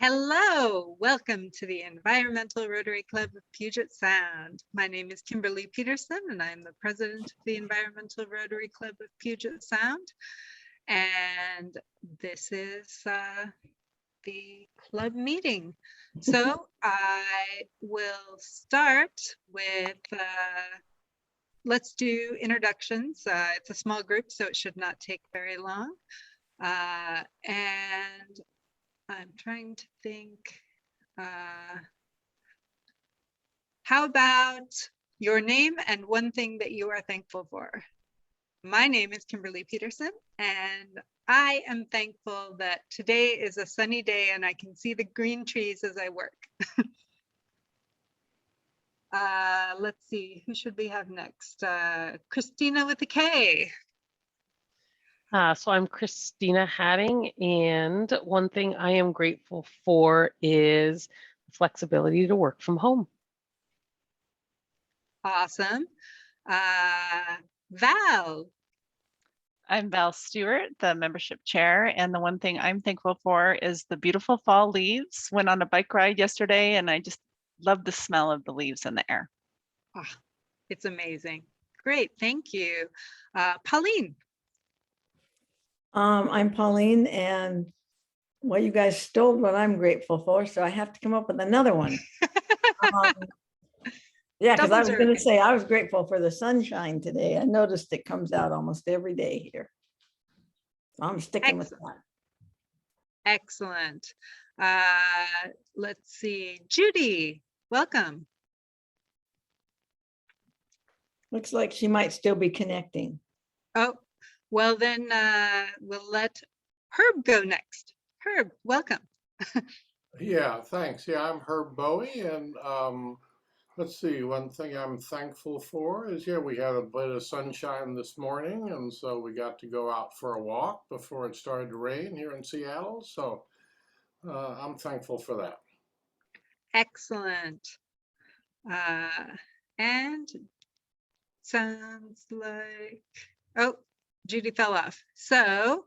Hello, welcome to the Environmental Rotary Club of Puget Sound. My name is Kimberly Peterson and I'm the president of the Environmental Rotary Club of Puget Sound. And this is the club meeting. So I will start with, let's do introductions. It's a small group, so it should not take very long. And I'm trying to think, how about your name and one thing that you are thankful for? My name is Kimberly Peterson, and I am thankful that today is a sunny day and I can see the green trees as I work. Let's see, who should we have next? Christina with a K. So I'm Christina Hatting, and one thing I am grateful for is flexibility to work from home. Awesome. Val. I'm Val Stewart, the membership chair, and the one thing I'm thankful for is the beautiful fall leaves. Went on a bike ride yesterday, and I just love the smell of the leaves in the air. Oh, it's amazing. Great, thank you. Pauline. I'm Pauline, and well, you guys stole what I'm grateful for, so I have to come up with another one. Yeah, because I was going to say I was grateful for the sunshine today. I noticed it comes out almost every day here. So I'm sticking with that. Excellent. Let's see, Judy, welcome. Looks like she might still be connecting. Oh, well then we'll let Herb go next. Herb, welcome. Yeah, thanks. Yeah, I'm Herb Bowie, and let's see, one thing I'm thankful for is, yeah, we had a bit of sunshine this morning, and so we got to go out for a walk before it started to rain here in Seattle, so I'm thankful for that. Excellent. And sounds like, oh, Judy fell off. So,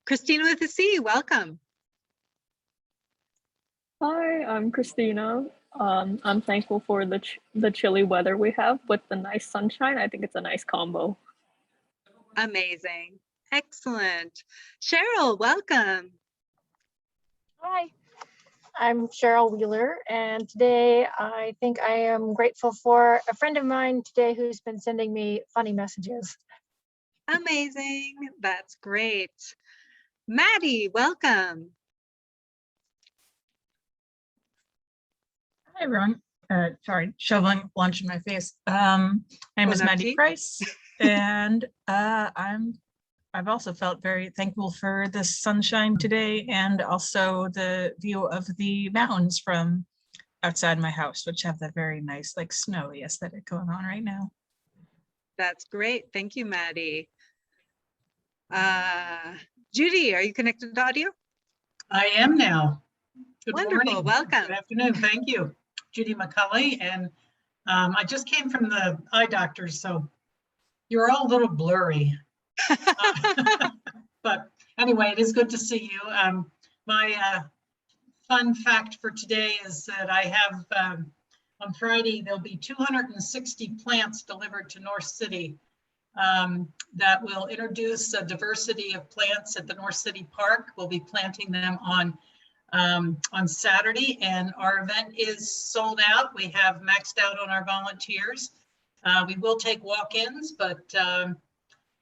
Christina with a C, welcome. Hi, I'm Christina. I'm thankful for the chilly weather we have with the nice sunshine. I think it's a nice combo. Amazing. Excellent. Cheryl, welcome. Hi, I'm Cheryl Wheeler, and today I think I am grateful for a friend of mine today who's been sending me funny messages. Amazing. That's great. Maddie, welcome. Hi, everyone. Sorry, shoveling lunch in my face. My name is Maddie Price, and I've also felt very thankful for the sunshine today and also the view of the mountains from outside my house, which have that very nice, like snowy aesthetic going on right now. That's great. Thank you, Maddie. Judy, are you connected to audio? I am now. Good Wonderful. morning. Welcome. Good afternoon. Thank you. Judy McCulley, and I just came from the eye doctor, so you're all a little blurry. But anyway, it is good to see you. My fun fact for today is that I have, on Friday, there'll be 260 plants delivered to North City that will introduce a diversity of plants at the North City Park. We'll be planting them on Saturday, and our event is sold out. We have maxed out on our volunteers. We will take walk-ins, but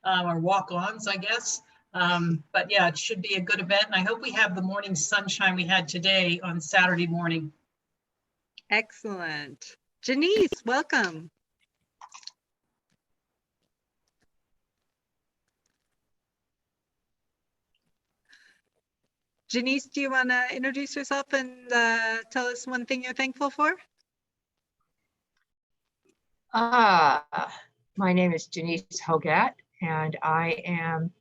or walk-ons, I guess. But yeah, it should be a good event, and I hope we have the morning sunshine we had today on Saturday morning. Excellent. Janice, welcome. Janice, do you want to introduce yourself and tell us one thing you're thankful for? My name is Janice Hogat, and I am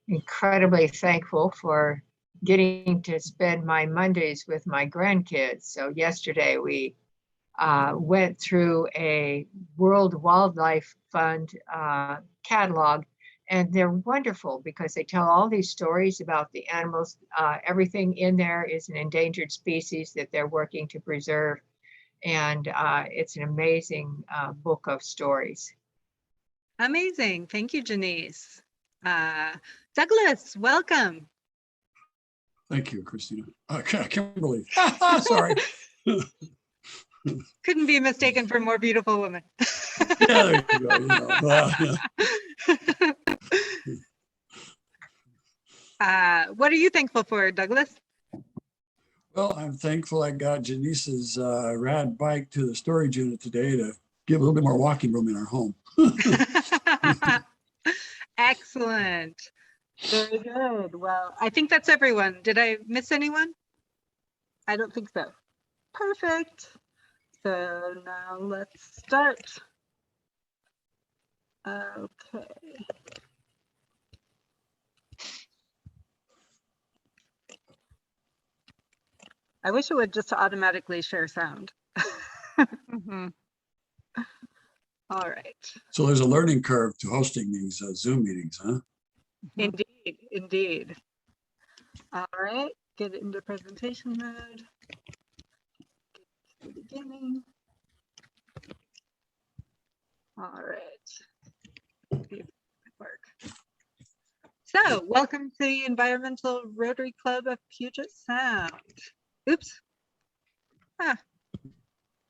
incredibly thankful for getting to spend my Mondays with my grandkids. So yesterday we went through a World Wildlife Fund catalog And they're wonderful because they tell all these stories about the animals. Everything in there is an endangered species that they're working to preserve. And it's an amazing book of stories. Amazing. Thank you, Janice. Douglas, welcome. Thank you, Christina. Kimberly. Sorry. Couldn't be mistaken for a more beautiful woman. Yeah, there you go. What are you thankful for, Douglas? Well, I'm thankful I got Janice's rad bike to the storage unit today to give a little bit more walking room in our home. Excellent. Very good. Well, I think that's everyone. Did I miss anyone? I don't think so. Perfect. So now let's start. Okay. I wish it would just automatically share sound. Mhm. All right. So there's a learning curve to hosting these Zoom meetings, huh? Indeed, indeed. All right, get it into presentation mode. Get to the beginning. All right. See if it work. So, welcome to the Environmental Rotary Club of Puget Sound. Oops.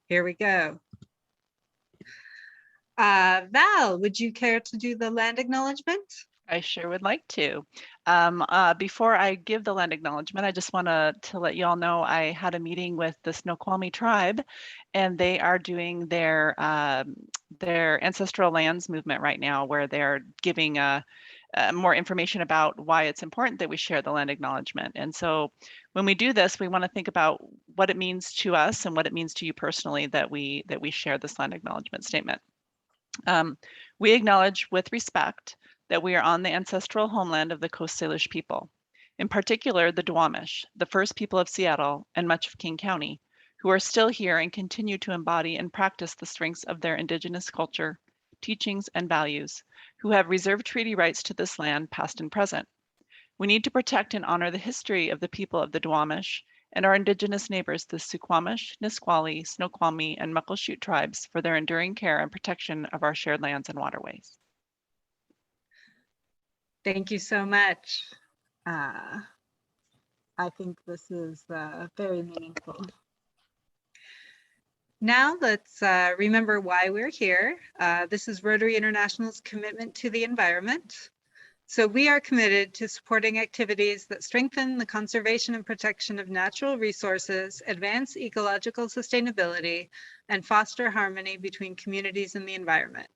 Here we go. Val, would you care to do the land acknowledgement? I sure would like to. Before I give the land acknowledgement, I just want to let you all know I had a meeting with the Snoqualmie tribe, and they are doing their ancestral lands movement right now, where they're giving more information about why it's important that we share the land acknowledgement. And so when we do this, we want to think about what it means to us and what it means to you personally that we share this land acknowledgement statement. We acknowledge with respect that we are on the ancestral homeland of the Coast Salish people, in particular the Duwamish, the first people of Seattle and much of King County, who are still here and continue to embody and practice the strengths of their indigenous culture, teachings, and values, who have reserved treaty rights to this land, past and present. We need to protect and honor the history of the people of the Duwamish and our indigenous neighbors, the Suquamish, Nisqually, Snoqualmie, and Muckleshoot tribes, for their enduring care and protection of our shared lands and waterways. Thank you so much. I think this is very meaningful. Now let's remember why we're here. This is Rotary International's commitment to the environment. So we are committed to supporting activities that strengthen the conservation and protection of natural resources, advance ecological sustainability, and foster harmony between communities and the environment.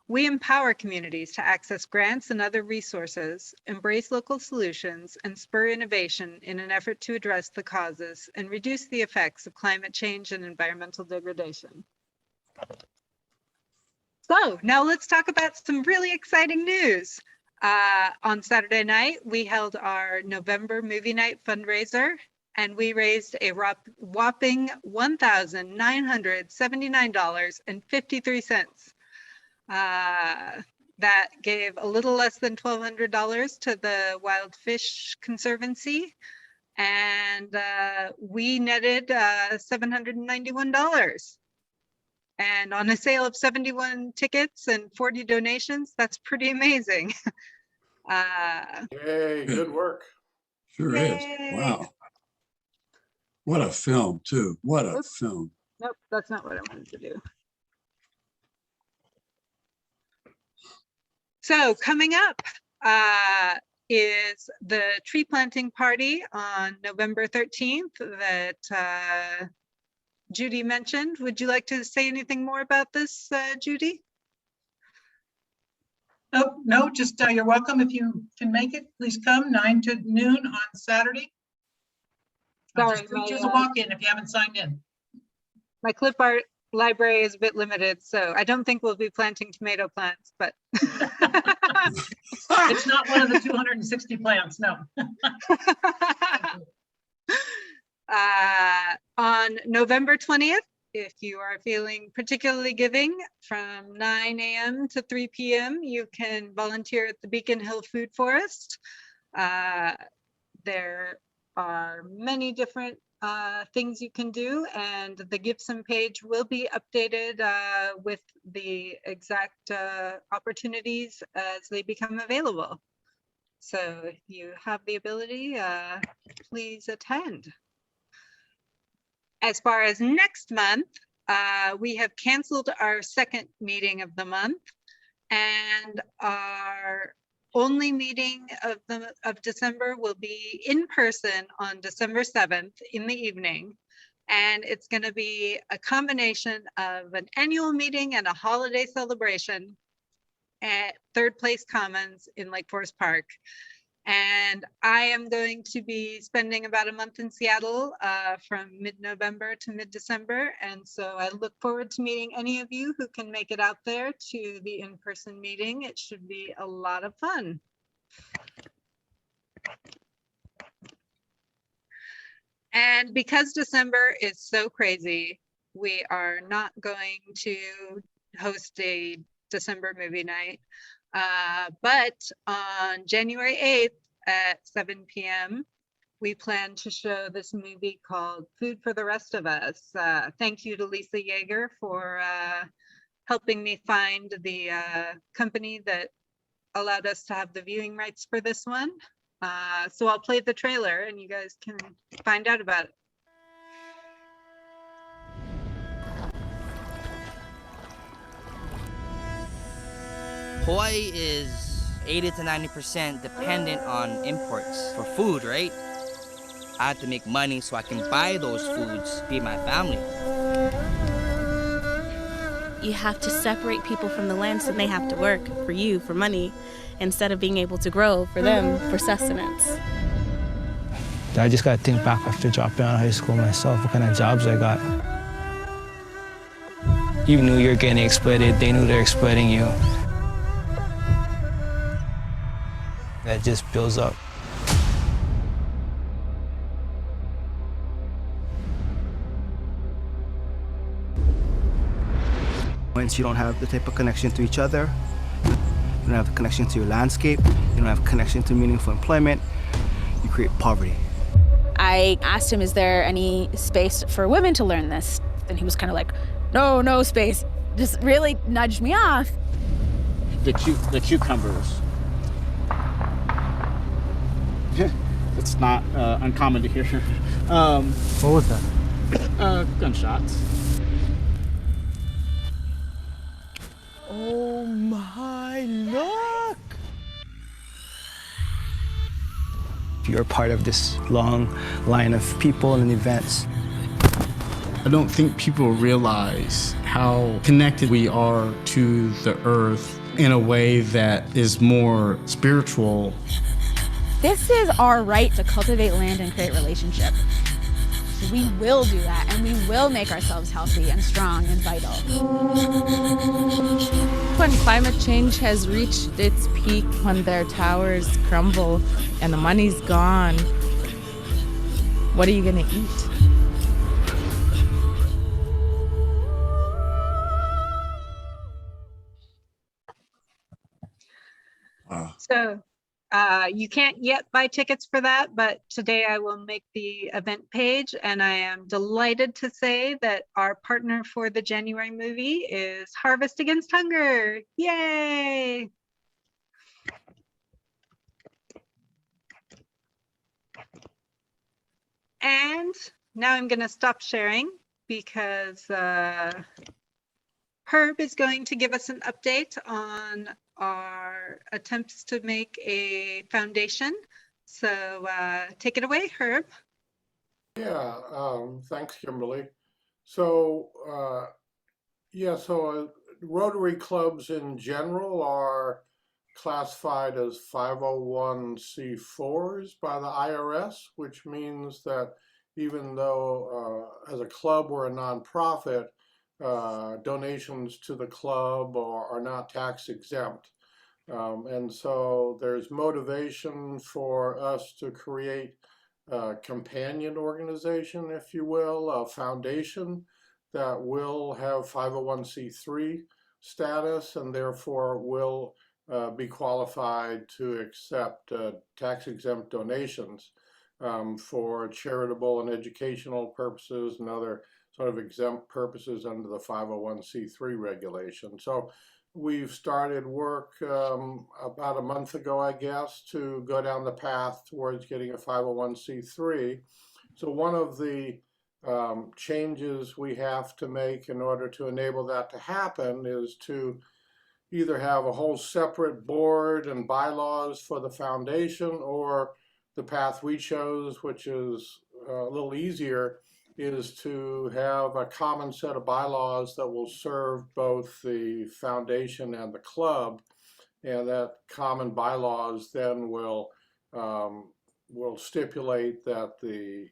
We empower communities to access grants and other resources, embrace local solutions, and spur innovation in an effort to address the causes and reduce the effects of climate change and environmental degradation. So now let's talk about some really exciting news. On Saturday night, we held our November movie night fundraiser, and we raised a whopping $1,979.53. That gave a little less than $1,200 to the Wild Fish Conservancy, and we netted $791. And on a sale of 71 tickets and 40 donations, that's pretty amazing. Yay, good work. Sure is. Wow. What a film, too. What a film. Nope, that's not what I wanted to do. So coming up is the tree planting party on November 13th that Judy mentioned. Would you like to say anything more about this, Judy? Oh, no, just you're welcome. If you can make it, please come 9 to noon on Saturday. Sorry, just treat you as a walk-in if you haven't signed in. My clip art library is a bit limited, so I don't think we'll be planting tomato plants, but. It's not one of the 260 plants, no. On November 20th, if you are feeling particularly giving, from 9 a.m. to 3 p.m., you can volunteer at the Beacon Hill Food Forest. There are many different things you can do, and the Gibson page will be updated with the exact opportunities as they become available. So if you have the ability, please attend. As far as next month, we have canceled our second meeting of the month, and our only meeting of December will be in person on December 7th in the evening. And it's going to be a combination of an annual meeting and a holiday celebration at Third Place Commons in Lake Forest Park. And I am going to be spending about a month in Seattle from mid-November to mid-December. And so I look forward to meeting any of you who can make it out there to the in-person meeting. It should be a lot of fun. And because December is so crazy, we are not going to host a December movie night. But on January 8th at 7 p.m., we plan to show this movie called Food for the Rest of Us. Thank you to Lisa Yeager for helping me find the company that allowed us to have the viewing rights for this one. So I'll play the trailer and you guys can find out about it. Hawaii is 80 to 90% dependent on imports for food, right? I have to make money so I can buy those foods, feed my family. You have to separate people from the land so they have to work for you, for money, instead of being able to grow for them, for sustenance. I just got to think back after dropping out of high school myself, what kind of jobs I got. You knew you were getting exploited, they knew they were exploiting you. That just builds up. Once you don't have the type of connection to each other, you don't have the connection to your landscape, you don't have a connection to meaningful employment, you create poverty. I asked him, is there any space for women to learn this? And he was kind of like, no space. Just really nudged me off. The cucumbers. It's not uncommon to hear. What was that? Gunshots. Oh my luck! You're part of this long line of people and events. I don't think people realize how connected we are to the earth in a way that is more spiritual. This is our right to cultivate land and create relationship. We will do that, and we will make ourselves healthy and strong and vital. When climate change has reached its peak, when their towers crumble and the money's gone, what are you going to eat? So you can't yet buy tickets for that, but today I will make the event page, and I am delighted to say that our partner for the January movie is Harvest Against Hunger. Yay! And now I'm going to stop sharing because Herb is going to give us an update on our attempts to make a foundation. So take it away, Herb. Yeah, thanks, Kimberly. So, Rotary clubs in general are classified as 501c4s by the IRS, which means that even though as a club we're a nonprofit, donations to the club are not tax exempt. And so there's motivation for us to create a companion organization, if you will, a foundation that will have 501c3 status and therefore will be qualified to accept tax-exempt donations for charitable and educational purposes and other sort of exempt purposes under the 501c3 regulation. So we've started work about a month ago, I guess, to go down the path towards getting a 501c3. So one of the changes we have to make in order to enable that to happen is to either have a whole separate board and bylaws for the foundation, or the path we chose, which is a little easier, is to have a common set of bylaws that will serve both the foundation and the club, and that common bylaws then will stipulate that the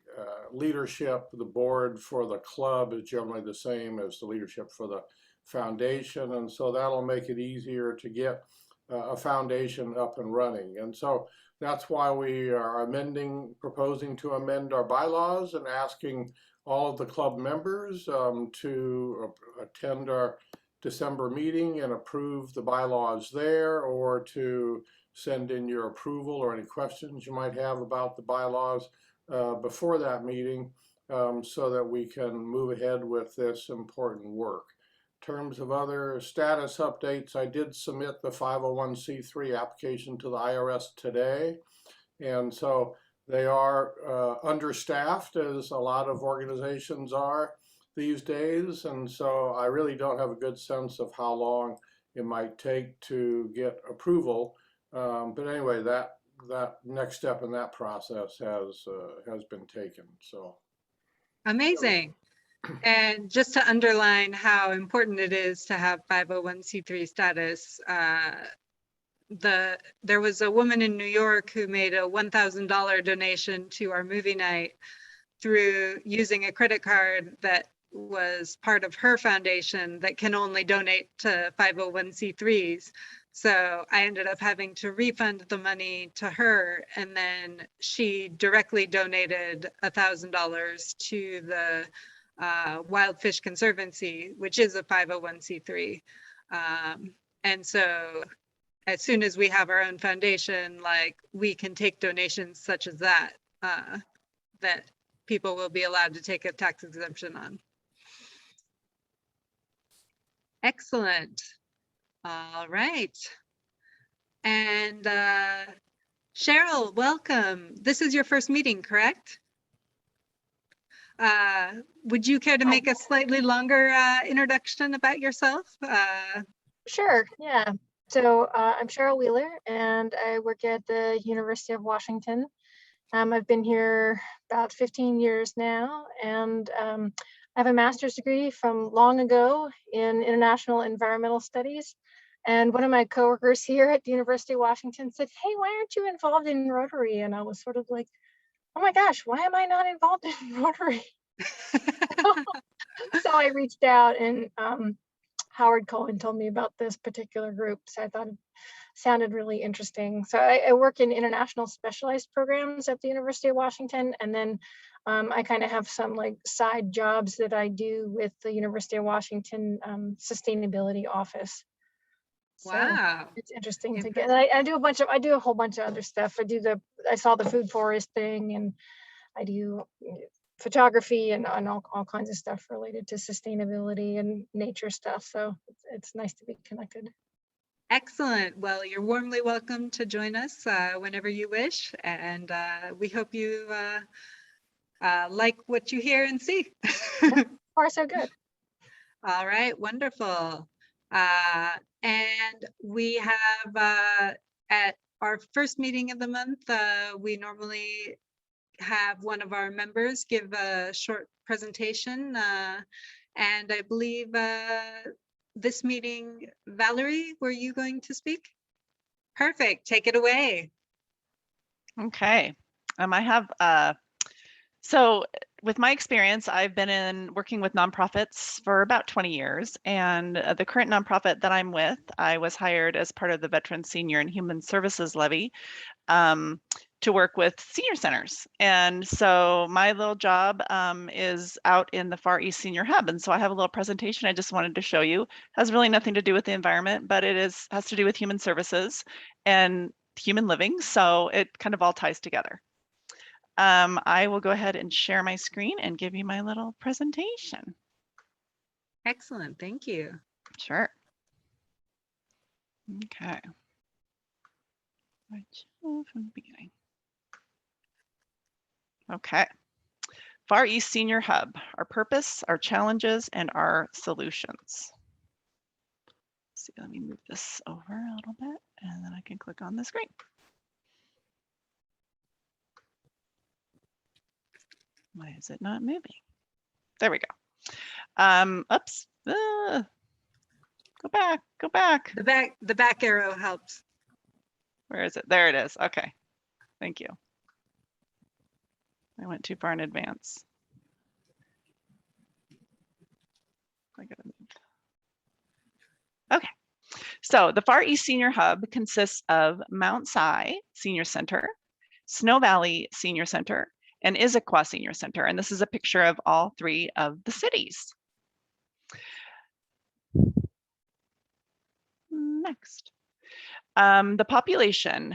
leadership, the board for the club is generally the same as the leadership for the foundation, and so that'll make it easier to get a foundation up and running. And so that's why we are proposing to amend our bylaws and asking all of the club members to attend our December meeting and approve the bylaws there, or to send in your approval or any questions you might have about the bylaws before that meeting, so that we can move ahead with this important work. In terms of other status updates, I did submit the 501c3 application to the IRS today, and so they are understaffed, as a lot of organizations are these days, and so I really don't have a good sense of how long it might take to get approval. But anyway, that next step in that process has been taken. So amazing. And just to underline how important it is to have 501c3 status, there was a woman in New York who made a $1,000 donation to our movie night through using a credit card that was part of her foundation that can only donate to 501c3s. So I ended up having to refund the money to her, and then she directly donated $1,000 to the Wild Fish Conservancy, which is a 501c3. And so as soon as we have our own foundation, like, we can take donations such as that, that people will be allowed to take a tax exemption on. Excellent. All right. And Cheryl, welcome. This is your first meeting, correct? Would you care to make a slightly longer introduction about yourself? Sure, yeah. So I'm Cheryl Wheeler, and I work at the University of Washington. I've been here about 15 years now, and I have a master's degree from long ago in international environmental studies. And one of my coworkers here at the University of Washington said, "Hey, why aren't you involved in Rotary?" And I was sort of like, oh my gosh, why am I not involved in Rotary? So I reached out, and Howard Cohen told me about this particular group. So I thought it sounded really interesting. So I work in international specialized programs at the University of Washington. And then I kind of have some like side jobs that I do with the University of Washington sustainability office. So wow, it's interesting to get. I do a whole bunch of other stuff. I saw the food forest thing, and I do photography and all kinds of stuff related to sustainability and nature stuff. So it's nice to be connected. Excellent. Well, you're warmly welcome to join us whenever you wish. And we hope you like what you hear and see. Far so good. All right, wonderful. And we have at our first meeting of the month, we normally have one of our members give a short presentation. And I believe this meeting, Valerie, were you going to speak? Perfect, take it away. Okay, I have, so with my experience, I've been working with nonprofits for about 20 years, and the current nonprofit that I'm with, I was hired as part of the Veteran Senior and Human Services Levy. to work with senior centers. And so my little job is out in the Far East Senior Hub. And so I have a little presentation I just wanted to show you. It has really nothing to do with the environment, but it has to do with human services and human living. So it kind of all ties together. I will go ahead and share my screen and give you my little presentation. Excellent, thank you. Sure. Okay. Right from the beginning. Okay. Far East Senior Hub, our purpose, our challenges, and our solutions. Let's see, let me move this over a little bit, and then I can click on the screen. Why is it not moving? There we go. Oops. Go back, go back. The back arrow helps. Where is it? There it is. Okay. Thank you. I went too far in advance. I gotta move. Okay. So the Far East Senior Hub consists of Mount Si Senior Center, Snow Valley Senior Center, and Issaquah Senior Center. And this is a picture of all three of the cities. Next. The population.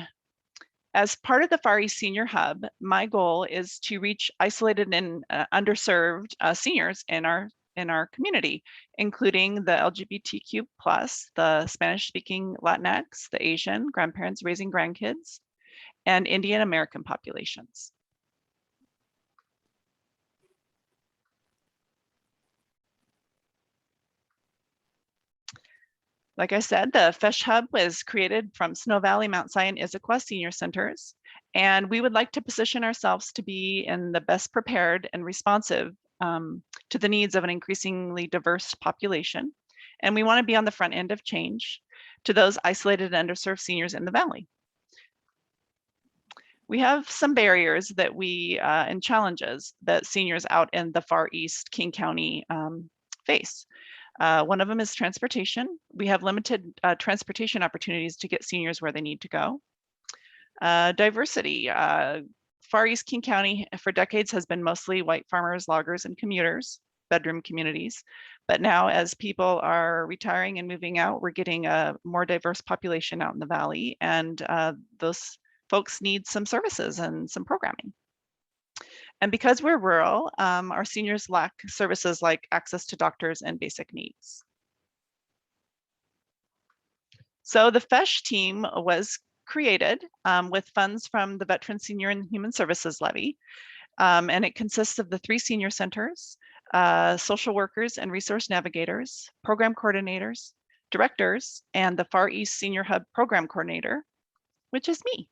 As part of the Far East Senior Hub, my goal is to reach isolated and underserved seniors in our community, including the LGBTQ+, the Spanish-speaking Latinx, the Asian, grandparents raising grandkids, and Indian American populations. Like I said, the FESH Hub was created from Snow Valley, Mount Si, and Issaquah Senior Centers, and we would like to position ourselves to be in the best prepared and responsive to the needs of an increasingly diverse population. And we want to be on the front end of change to those isolated and underserved seniors in the Valley. We have some barriers that and challenges that seniors out in the Far East King County face. One of them is transportation. We have limited transportation opportunities to get seniors where they need to go. Diversity. Far East King County for decades has been mostly white farmers, loggers, and commuters, bedroom communities. But now as people are retiring and moving out, we're getting a more diverse population out in the Valley, and those folks need some services and some programming. And because we're rural, our seniors lack services like access to doctors and basic needs. So the FESH team was created with funds from the Veteran Senior and Human Services Levy. And it consists of the 3 senior centers, social workers and resource navigators, program coordinators, directors, and the Far East Senior Hub program coordinator, which is me.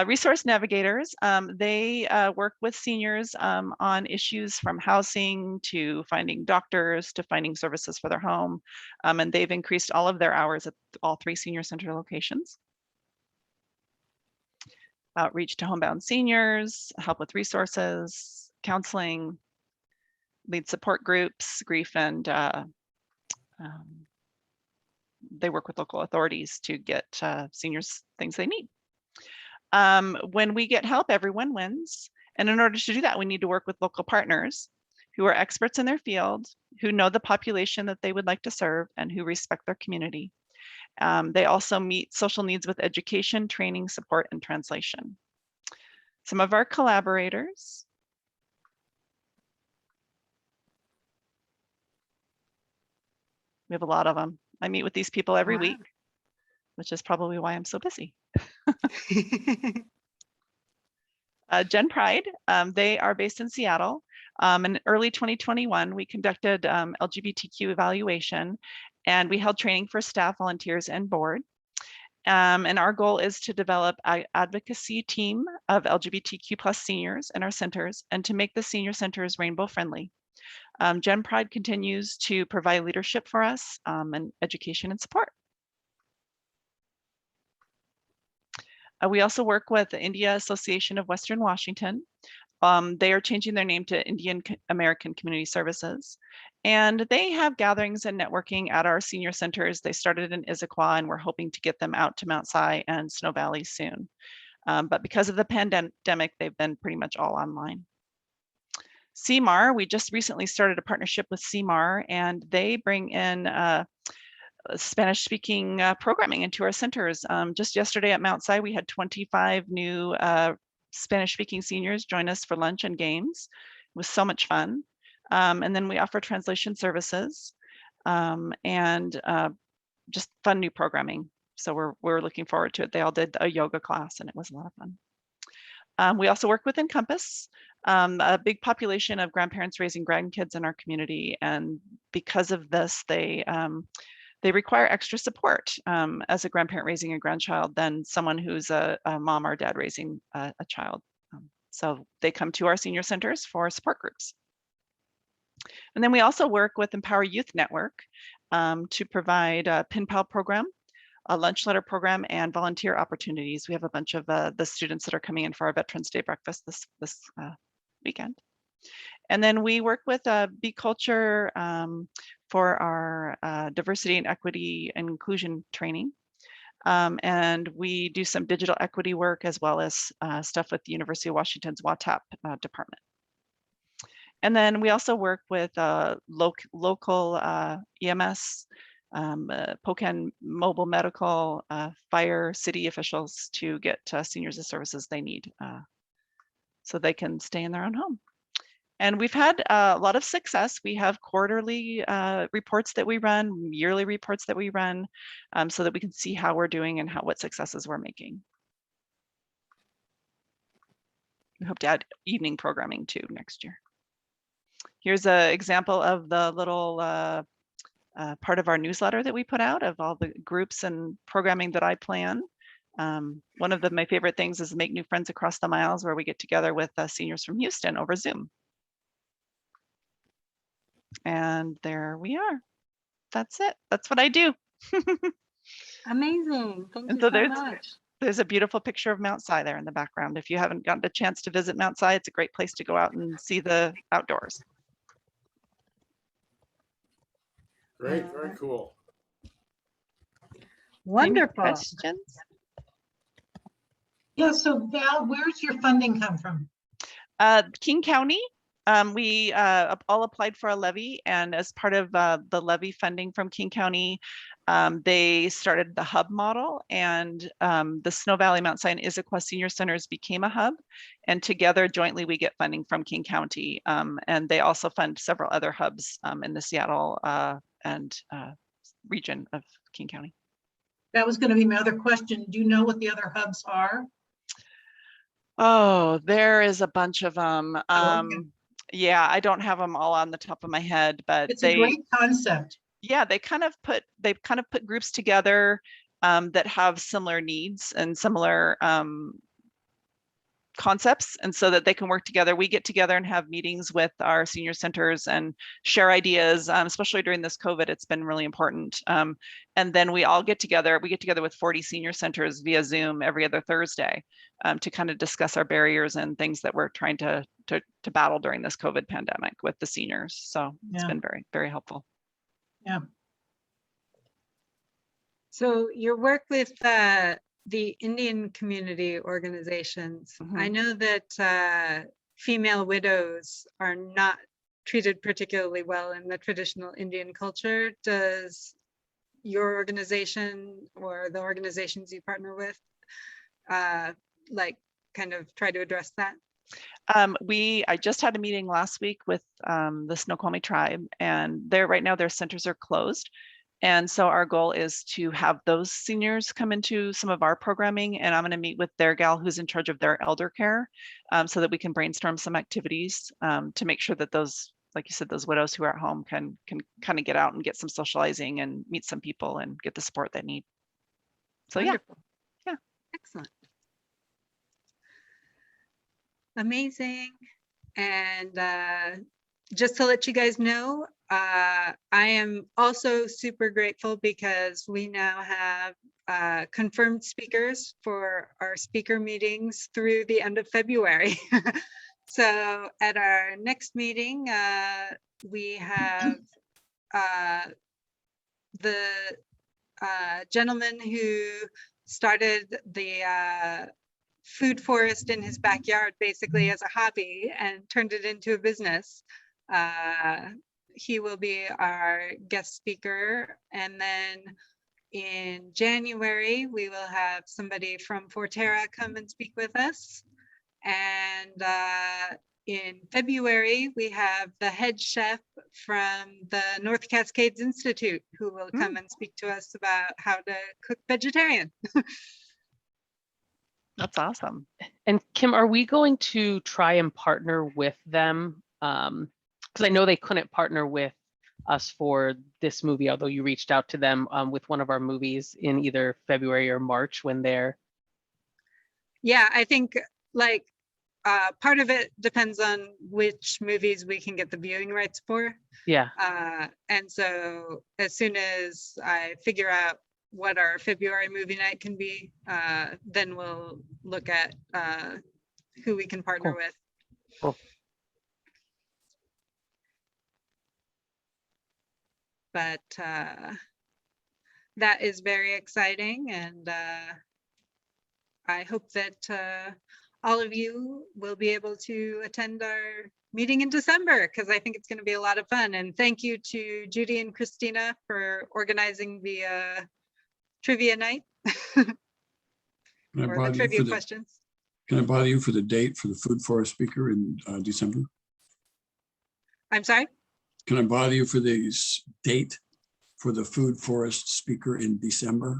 Resource navigators, they work with seniors on issues from housing to finding doctors to finding services for their home. And they've increased all of their hours at all 3 senior center locations. Outreach to homebound seniors, help with resources, counseling, lead support groups, grief, and they work with local authorities to get seniors things they need. When we get help, everyone wins. And in order to do that, we need to work with local partners who are experts in their field, who know the population that they would like to serve, and who respect their community. They also meet social needs with education, training, support, and translation. Some of our collaborators. We have a lot of them. I meet with these people every week, which is probably why I'm so busy. Gen Pride, they are based in Seattle. In early 2021, we conducted LGBTQ evaluation, and we held training for staff, volunteers, and board. And our goal is to develop an advocacy team of LGBTQ+ seniors in our centers and to make the senior centers rainbow friendly. Gen Pride continues to provide leadership for us and education and support. We also work with the India Association of Western Washington, They are changing their name to Indian American Community Services. And they have gatherings and networking at our senior centers. They started in Issaquah, and we're hoping to get them out to Mount Si and Snow Valley soon. But because of the pandemic, they've been pretty much all online. CMAR, we just recently started a partnership with CMAR, and they bring in Spanish-speaking programming into our centers. Just yesterday at Mount Si, we had 25 new Spanish-speaking seniors join us for lunch and games. It was so much fun. And then we offer translation services and just fun new programming. So we're looking forward to it. They all did a yoga class, and it was a lot of fun. We also work with Encompass, a big population of grandparents raising grandkids in our community. And because of this, they require extra support as a grandparent raising a grandchild than someone who's a mom or dad raising a child. So they come to our senior centers for support groups. And then we also work with Empower Youth Network to provide a Pen Pal program, a lunch letter program, and volunteer opportunities. We have a bunch of the students that are coming in for our Veterans Day breakfast this weekend. And then we work with Be Culture for our diversity and equity and inclusion training. And we do some digital equity work as well as stuff with the University of Washington's WATAP department. And then we also work with local EMS, Puget mobile medical, fire, city officials to get seniors the services they need so they can stay in their own home. And we've had a lot of success. We have quarterly reports that we run, yearly reports that we run, so that we can see how we're doing and what successes we're making. We hope to add evening programming too next year. Here's an example of the little part of our newsletter that we put out of all the groups and programming that I plan. One of my favorite things is Make New Friends Across the Miles, where we get together with seniors from Houston over Zoom. And there we are. That's it. That's what I do. Amazing. Thank And you so so much. there's a beautiful picture of Mount Si there in the background. If you haven't gotten a chance to visit Mount Si, it's a great place to go out and see the outdoors. Great, very cool. Wonderful. Any questions? Yeah, so Val, where's your funding come from? King County. We all applied for a levy, and as part of the levy funding from King County, they started the hub model, and the Snow Valley, Mount Si, and Issaquah Senior Centers became a hub, and together jointly we get funding from King County, and they also fund several other hubs in the Seattle and region of King County. That was going to be my other question. Do you know what the other hubs are? Oh, there is a bunch of them. Okay. Yeah, I don't have them all on the top of my head, but It's a great concept. Yeah, they've kind of put groups together that have similar needs and similar concepts, and so that they can work together. We get together and have meetings with our senior centers and share ideas, especially during this COVID. It's been really important. And then we all get together. We get together with 40 senior centers via Zoom every other Thursday to kind of discuss our barriers and things that we're trying to battle during this COVID pandemic with the seniors. So it's been very, very helpful. Yeah. So your work with the Indian community organizations, I know that female widows are not treated particularly well in the traditional Indian culture. Does your organization or the organizations you partner with like kind of try to address that? I just had a meeting last week with the Snoqualmie tribe, and right now their centers are closed. And so our goal is to have those seniors come into some of our programming, and I'm going to meet with their gal who's in charge of their elder care so that we can brainstorm some activities to make sure that those, like you said, those widows who are at home can kind of get out and get some socializing and meet some people and get the support they need. So Wonderful. Yeah. Excellent. Amazing. And just to let you guys know, I am also super grateful because we now have confirmed speakers for our speaker meetings through the end of February. So at our next meeting, we have the gentleman who started the food forest in his backyard basically as a hobby and turned it into a business. He will be our guest speaker. And then in January, we will have somebody from Forterra come and speak with us. And in February, we have the head chef from the North Cascades Institute who will come and speak to us about how to cook vegetarian. That's awesome. And Kim, are we going to try and partner with them? Because I know they couldn't partner with us for this movie, although you reached out to them with one of our movies in either February or March when they're. Yeah, I think like part of it depends on which movies we can get the viewing rights for. Yeah. And so as soon as I figure out what our February movie night can be, then we'll look at who we can partner with. Cool. But that is very exciting, and I hope that all of you will be able to attend our meeting in December, because I think it's going to be a lot of fun. And thank you to Judy and Christina for organizing the trivia night. Or the trivia questions. Can I bother you for the date for the food forest speaker in December? I'm sorry? Can I bother you for the date for the food forest speaker in December?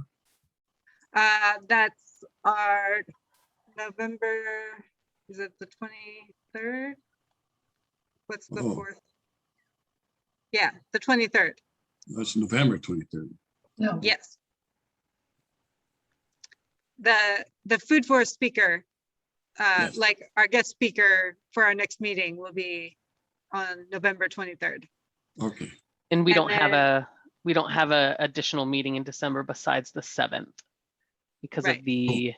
That's our November, is it the 23rd? What's the 4th? Yeah, the 23rd. That's November 23rd. No. Yes. The food forest speaker, Yes. like our guest speaker for our next meeting will be on November 23rd. Okay. And we And don't have then- a additional meeting in December besides the 7th because Right. of the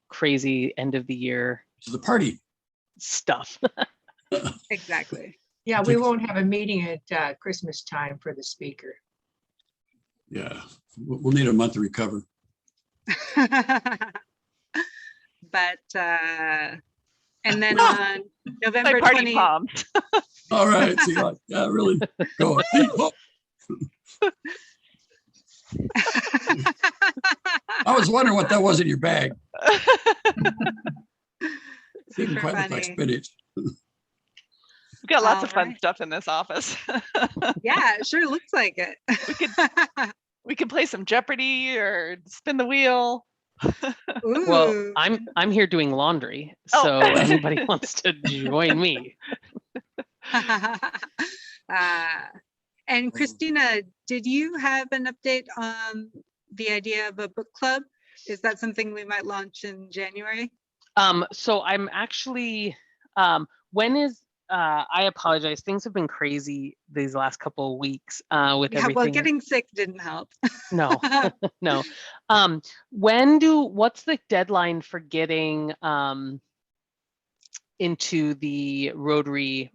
crazy end of the year. So the party stuff. Exactly. Yeah, we won't have a meeting at Christmas time for the speaker. Yeah, we'll need a month to recover. But and then on November 20th. Palms. All right, see, like, yeah, really go. I was wondering what that was in your bag. Didn't Super quite look like funny. spinach. We've got lots of fun Alright. stuff in this office. Yeah, it sure looks like it. We could play some Jeopardy or spin the wheel. Well, Ooh. I'm here doing laundry, Oh. so anybody wants to join me. And Christina, did you have an update on the idea of a book club? Is that something we might launch in January? So I'm actually when is I apologize. Things have been crazy these last couple of weeks with Yeah, everything. well, getting sick didn't help. No, no. What's the deadline for getting into the Rotary,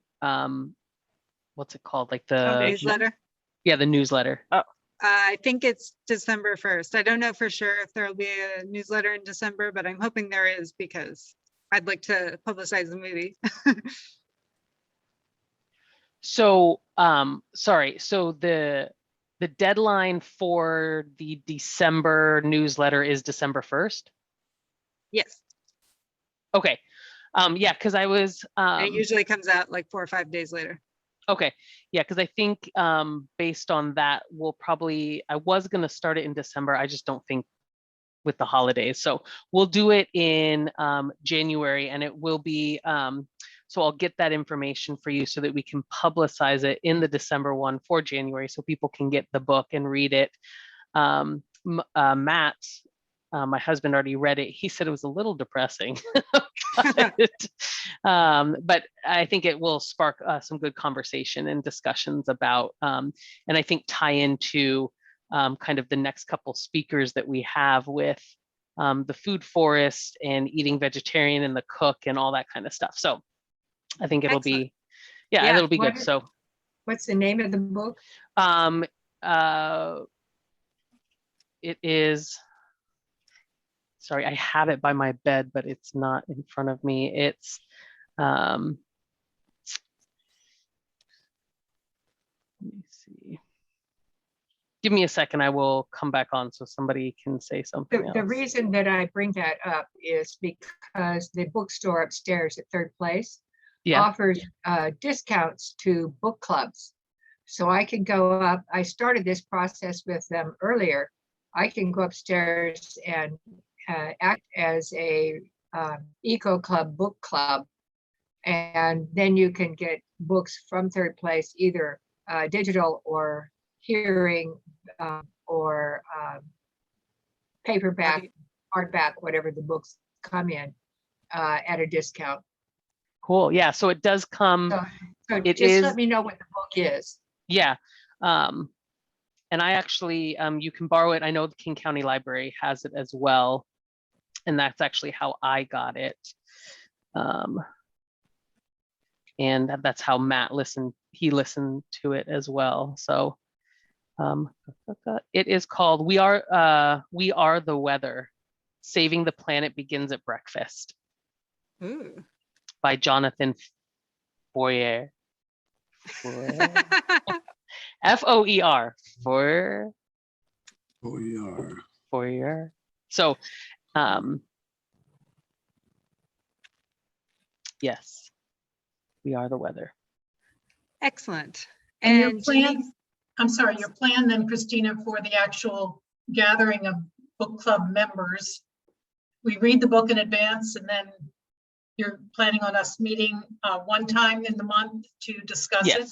what's it called? Like the newsletter? Yeah, the newsletter. Oh. I think it's December 1st. I don't know for sure if there'll be a newsletter in December, but I'm hoping there is because I'd like to publicize the movie. So, sorry. So the deadline for the December newsletter is December 1st? Yes. Okay. Yeah, because I was And it usually comes out like 4 or 5 days later. okay. Yeah, because I think based on that, we'll probably, I was going to start it in December. I just don't think with the holidays. So we'll do it in January, and it will be, so I'll get that information for you so that we can publicize it in the December one for January so people can get the book and read it. Matt, my husband, already read it. He said it was a little depressing. But I think it will spark some good conversation and discussions about, and I think tie into kind of the next couple speakers that we have with the food forest and eating vegetarian and the cook and all that kind of stuff. So I think it'll Excellent. be, yeah, it'll be good. What- So, What's the name of the book? it is, sorry, I have it by my bed, but it's not in front of me. It's, let me see. Give me a second. I will come back on so somebody can say something else. The reason that I bring that up is because the bookstore upstairs at Third Place offers discounts to book clubs. So I can go up, I started this process with them earlier. I can go upstairs and act as a eco club, book club. And then you can get books from Third Place, either digital or hearing or paperback, hardback, whatever the books come in at a discount. Cool. Yeah. So it does come. So it just is, let me know what the book is. Yeah. And I actually, you can borrow it. I know the King County Library has it as well. And that's actually how I got it. And that's how Matt listened. He listened to it as well. So it is called We Are the Weather. Saving the Planet Begins at Breakfast. Ooh. By Jonathan Foyer. F-O-E-R. Foyer. So, yes, we are the weather. Excellent. And your plan, I'm sorry, your plan then, Christina, for the actual gathering of book club members, we read the book in advance and then you're planning on us meeting one time in the month to discuss it?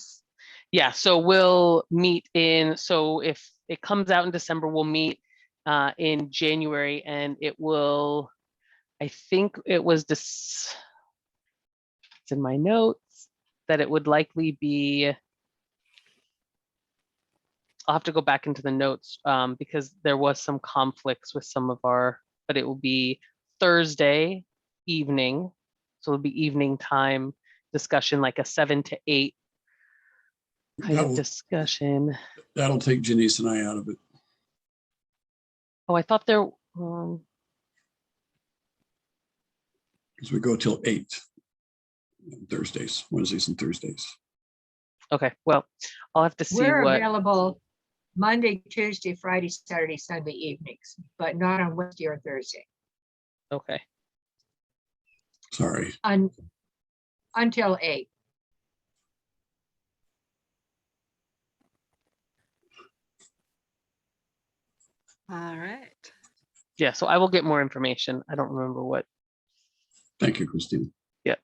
Yeah, so we'll meet so if it comes out in December, we'll meet in January, and it will, I think it was this, it's in my notes that it would likely be, I'll have to go back into the notes because there was some conflicts with some of our, but it will be Thursday evening. So it'll be evening time discussion, like a 7 to 8 kind of discussion. That'll take Janice and I out of it. Oh, I thought there. Because we go till 8 Thursdays, Wednesdays and Thursdays. Okay, well, I'll have to see We're what. available Monday, Tuesday, Friday, Saturday, Sunday evenings, but not on Wednesday or Thursday. Okay. Sorry. Until 8. All right. Yeah, so I will get more information. I don't remember what. Thank you, Christine. Yeah.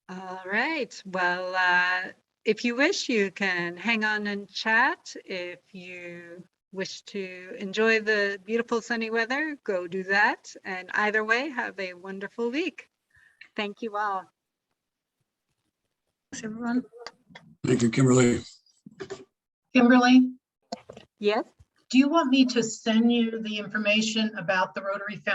All right. Well, if you wish, you can hang on and chat. If you wish to enjoy the beautiful sunny weather, go do that. And either way, have a wonderful week. Thank you all. Thanks, everyone. Thank you, Kimberly. Kimberly? Yes? Do you want me to send you the information about the Rotary Foundation?